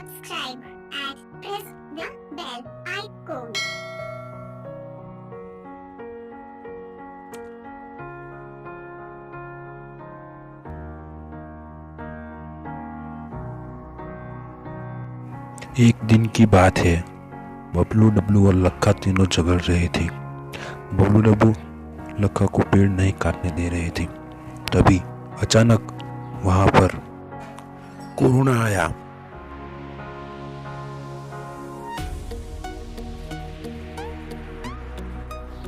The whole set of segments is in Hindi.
subscribe and press the bell icon. एक दिन की बात है। बबलू, डब्लू और लक्का तीनों झगड़ रहे थे। बबलू डब्लू लक्का को पेड़ नहीं काटने दे रहे थे। तभी अचानक वहां पर कोरोना आया।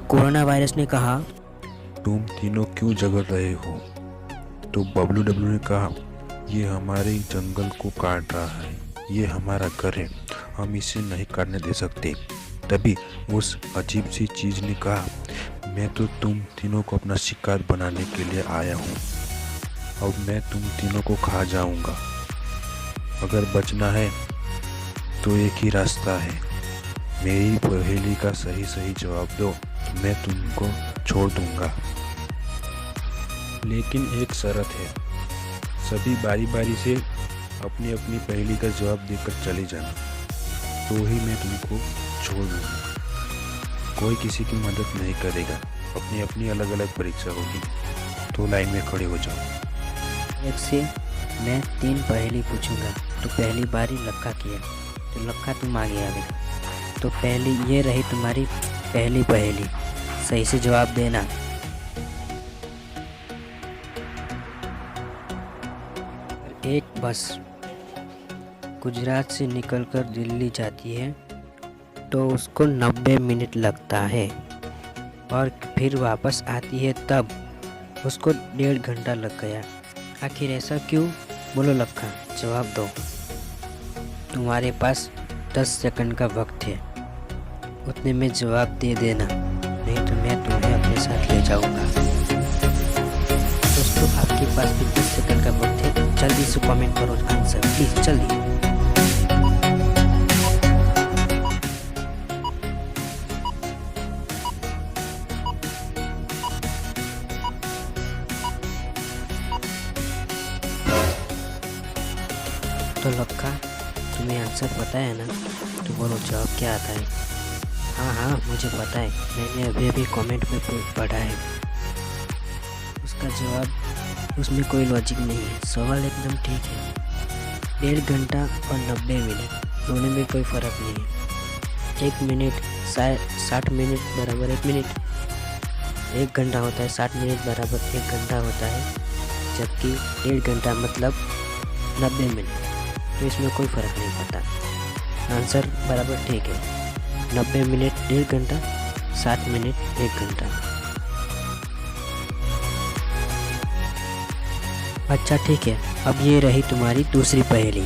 कोरोना वायरस ने कहा, तुम तीनों क्यों झगड़ रहे हो? तो बबलू डब्लू ने कहा, ये हमारे जंगल को काट रहा है, ये हमारा घर है, हम इसे नहीं काटने दे सकते। तभी उस अजीब सी चीज ने कहा, मैं तो तुम तीनों को अपना शिकार बनाने के लिए आया हूँ। अब मैं तुम तीनों को खा जाऊंगा। अगर बचना है तो एक ही रास्ता है, मेरी पहेली का सही सही जवाब दो, मैं तुमको छोड़ दूंगा। लेकिन एक शर्त है, सभी बारी बारी से अपनी अपनी पहेली का जवाब देकर चले जाना, तो ही मैं तुमको छोड़ दूंगा। कोई किसी की मदद नहीं करेगा, अपनी अपनी अलग अलग परीक्षा होगी। तो लाइन में खड़े हो जाओ। एक से मैं 3 पहेली पूछूंगा। तो पहली बारी लक्का की है, तो लक्का तुम आगे आवेगा। तो पहली ये रही तुम्हारी पहली पहेली, सही से जवाब देना। एक बस गुजरात से निकलकर दिल्ली जाती है तो उसको 90 मिनट लगता है, और फिर वापस आती है तब उसको 1.5 घंटा लग गया। आखिर ऐसा क्यों? बोलो लक्का, जवाब दो। तुम्हारे पास 10 सेकंड का वक्त है, उतने में जवाब दे देना, नहीं तो मैं तुम्हें अपने साथ ले जाऊंगा। दोस्तों, आपके पास भी 10 सेकंड का वक्त है, जल्दी से कमेंट करो आंसर प्लीज, जल्दी। तो लक्का, तुम्हें आंसर पता है ना? तो बोलो जवाब क्या आता है? हाँ, मुझे पता है, मैंने अभी कमेंट में पढ़ा है। उसका जवाब, उसमें कोई लॉजिक नहीं है, सवाल एकदम ठीक है। 1.5 घंटा और 90 मिनट दोनों में कोई फ़र्क नहीं है। 1 मिनट 60 मिनट बराबर 1 मिनट, 1 घंटा होता है 60 मिनट बराबर 1 घंटा होता है, जबकि 1.5 घंटा मतलब 90 मिनट। तो इसमें कोई फ़र्क नहीं पड़ता, आंसर बराबर ठीक है। 90 मिनट 1.5 घंटा, 60 मिनट 1 घंटा। अच्छा ठीक है, अब ये रही तुम्हारी दूसरी पहेली।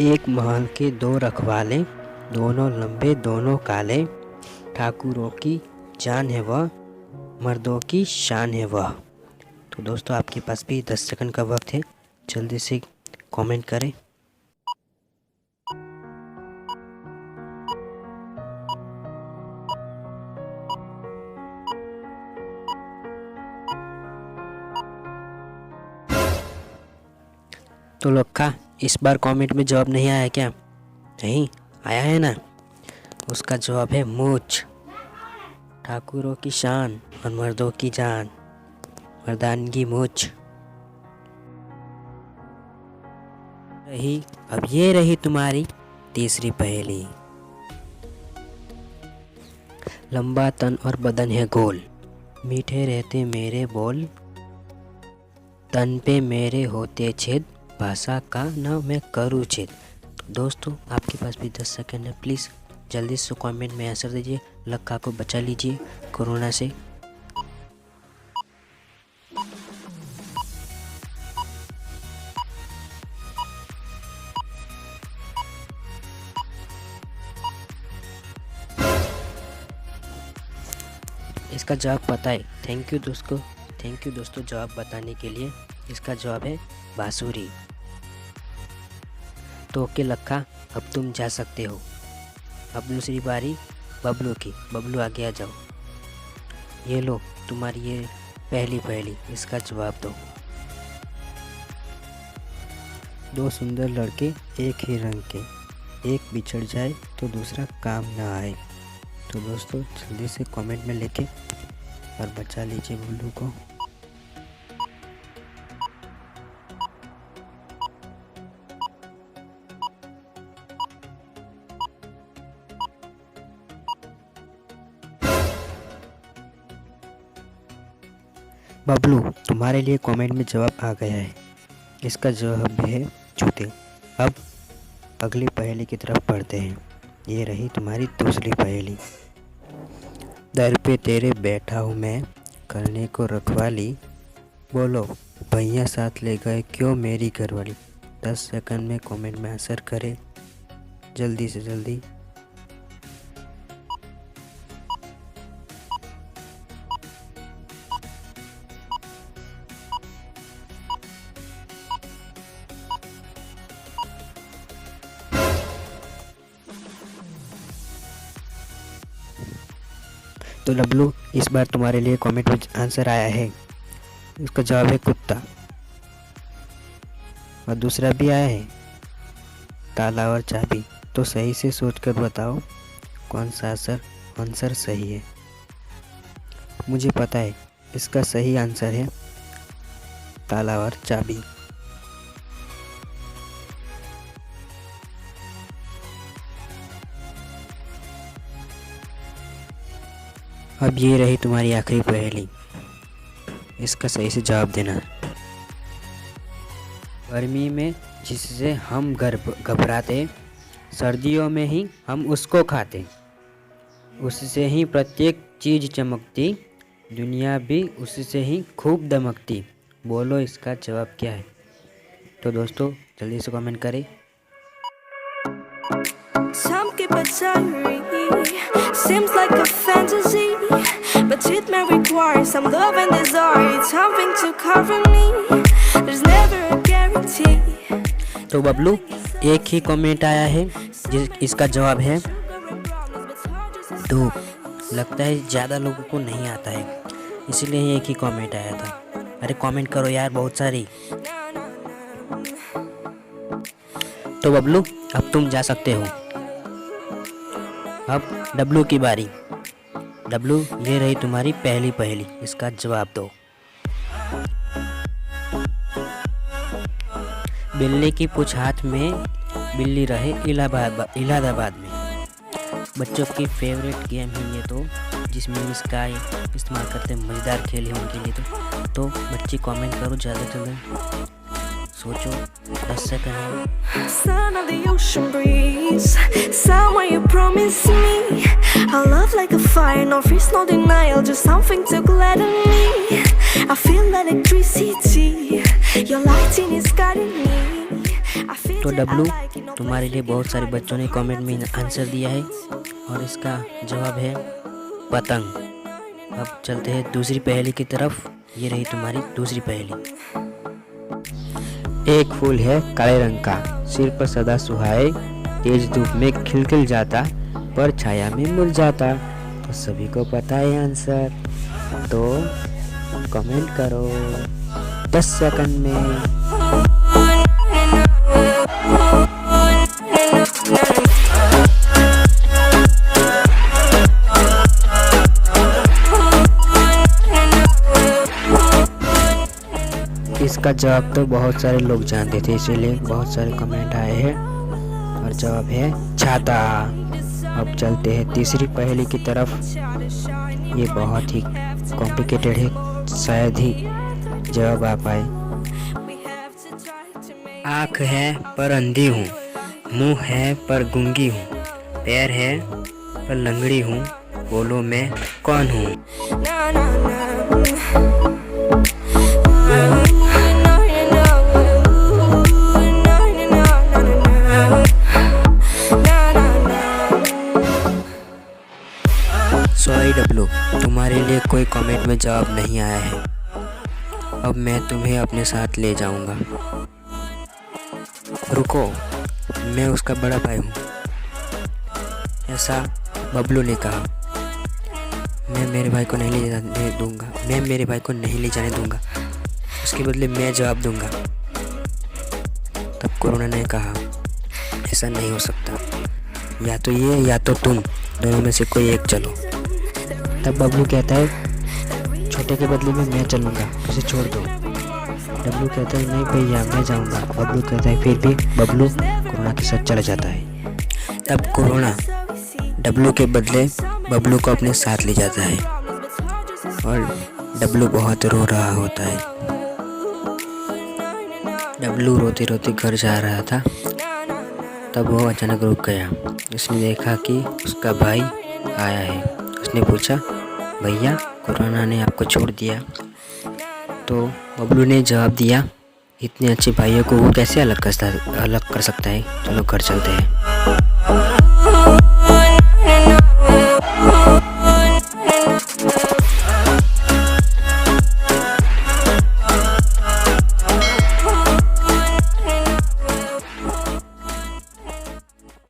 एक महल के 2 रखवाले, दोनों लंबे दोनों काले, ठाकुरों की जान है वह, मर्दों की शान है वह। तो दोस्तों, आपके पास भी 10 सेकंड का वक्त है, जल्दी से कमेंट करें। तो लक्का, इस बार कमेंट में जवाब नहीं आया क्या? नहीं आया है ना? उसका जवाब है मूंछ। ठाकुरों की शान और मर्दों की जान, मर्दानगी मूंछ। अब ये रही तुम्हारी तीसरी पहेली। लंबा तन और बदन है गोल, मीठे रहते मेरे बोल, तन पे मेरे होते छेद, भाषा का ना मैं करूँ छेद। तो दोस्तों, आपके पास भी 10 सेकंड है, प्लीज़ जल्दी से कमेंट में आंसर दीजिए, लक्का को बचा लीजिए कोरोना से। इसका जवाब पता है? थैंक यू दोस्तों जवाब बताने के लिए। इसका जवाब है बांसुरी। तो ओके लक्का, अब तुम जा सकते हो। अब दूसरी बारी बबलू की। बबलू आगे आ जाओ। ये लो तुम्हारी ये पहली, इसका जवाब दो। दो सुंदर लड़के एक ही रंग के, एक बिछड़ जाए तो दूसरा काम ना आए। तो दोस्तों जल्दी से कमेंट में लिखें और बचा लीजिए बुल्लू को। बबलू, तुम्हारे लिए कमेंट में जवाब आ गया है। इसका जवाब है जूते। अब अगली पहेली की तरफ बढ़ते हैं। ये रही तुम्हारी दूसरी पहेली। दर पे तेरे बैठा हूँ मैं, करने को रखवाली, बोलो भैया साथ ले गए क्यों मेरी घरवाली। 10 सेकंड में कमेंट में आंसर करें, जल्दी से जल्दी। तो डब्लू, इस बार तुम्हारे लिए कमेंट में आंसर आया है। इसका जवाब है कुत्ता। और दूसरा भी आया है, ताला और चाबी। तो सही से सोचकर बताओ कौन सा आंसर सही है। मुझे पता है इसका सही आंसर है ताला और चाबी। अब ये रही तुम्हारी आखिरी पहेली, इसका सही से जवाब देना। गर्मी में जिससे हम घबराते, सर्दियों में ही हम उसको खाते, उससे ही प्रत्येक चीज़ चमकती, दुनिया भी उससे ही खूब दमकती। बोलो इसका जवाब क्या है। तो दोस्तों जल्दी से कमेंट करें। Some keep it diary, seems like a fantasy, but it may require some love and desire, something to cover me, there's never a guarantee। तो बबलू, एक ही कमेंट आया है इसका जवाब है धूप। लगता है ज़्यादा लोगों को नहीं आता है, इसीलिए एक ही कमेंट आया था। अरे कमेंट करो यार बहुत सारी। तो बबलू अब तुम जा सकते हो। अब डब्लू की बारी। डब्लू, ये रही तुम्हारी पहली पहेली, इसका जवाब दो। बिल्ली की पूंछ हाथ में, बिल्ली रहे इलाहाबाद में। बच्चों की फेवरेट गेम है ये तो, जिसमें इसका इस्तेमाल करते मज़ेदार खेल है उनके लिए। तो बच्चे कमेंट करो ज़्यादा से ज़्यादा, सोचो 10 second. Son of the ocean breeze, somewhere you promised me a love like a fire, no fears, no denial, just something to gladden me. I feel electricity, your lighting is guiding me. I feel तो that I W, like it, no तुम्हारे लिए बहुत सारे बच्चों ने कमेंट में आंसर दिया है और इसका जवाब है पतंग। अब चलते हैं दूसरी पहेली की तरफ। ये रही तुम्हारी दूसरी पहेली। एक फूल है काले रंग का, सिर पर सदा सुहाए, तेज धूप में खिलखिल जाता, पर छाया में मिल जाता। तो सभी को पता है आंसर, तो कमेंट करो 10 सेकंड में। इसका जवाब तो बहुत सारे लोग जानते थे, इसीलिए बहुत सारे कमेंट आए हैं और जवाब है छाता। अब चलते हैं तीसरी पहेली की तरफ। ये बहुत ही कॉम्प्लिकेटेड है, शायद ही जवाब आ पाए। आँख है पर अंधी हूँ, मुंह है पर गूंगी हूँ, पैर है पर लंगड़ी हूँ, बोलो मैं कौन हूँ। सॉरी डब्लू, तुम्हारे लिए कोई कमेंट में जवाब नहीं आया है। अब मैं तुम्हें अपने साथ ले जाऊंगा। रुको, मैं उसका बड़ा भाई हूँ, ऐसा बबलू ने कहा। मैं मेरे भाई को नहीं ले जाने दूंगा, मैं मेरे भाई को नहीं ले जाने दूंगा, उसके बदले मैं जवाब दूंगा। तब कोरोना ने कहा ऐसा नहीं हो सकता, या तो ये या तो तुम, दोनों में से कोई एक चलो। तब बबलू कहता है छोटे के बदले में मैं चलूँगा, उसे छोड़ दो। डब्लू कहता है नहीं भैया मैं जाऊँगा। बबलू कहता है फिर भी। बबलू कोरोना के साथ चला जाता है। तब कोरोना डब्लू के बदले बबलू को अपने साथ ले जाता है और डब्लू बहुत रो रहा होता है। डब्लू रोते रोते घर जा रहा था, तब वो अचानक रुक गया। उसने देखा कि उसका भाई आया है। उसने पूछा भैया कोरोना ने आपको छोड़ दिया? तो बबलू ने जवाब दिया इतने अच्छे भाइयों को वो कैसे अलग कर सकता है, चलो घर चलते हैं।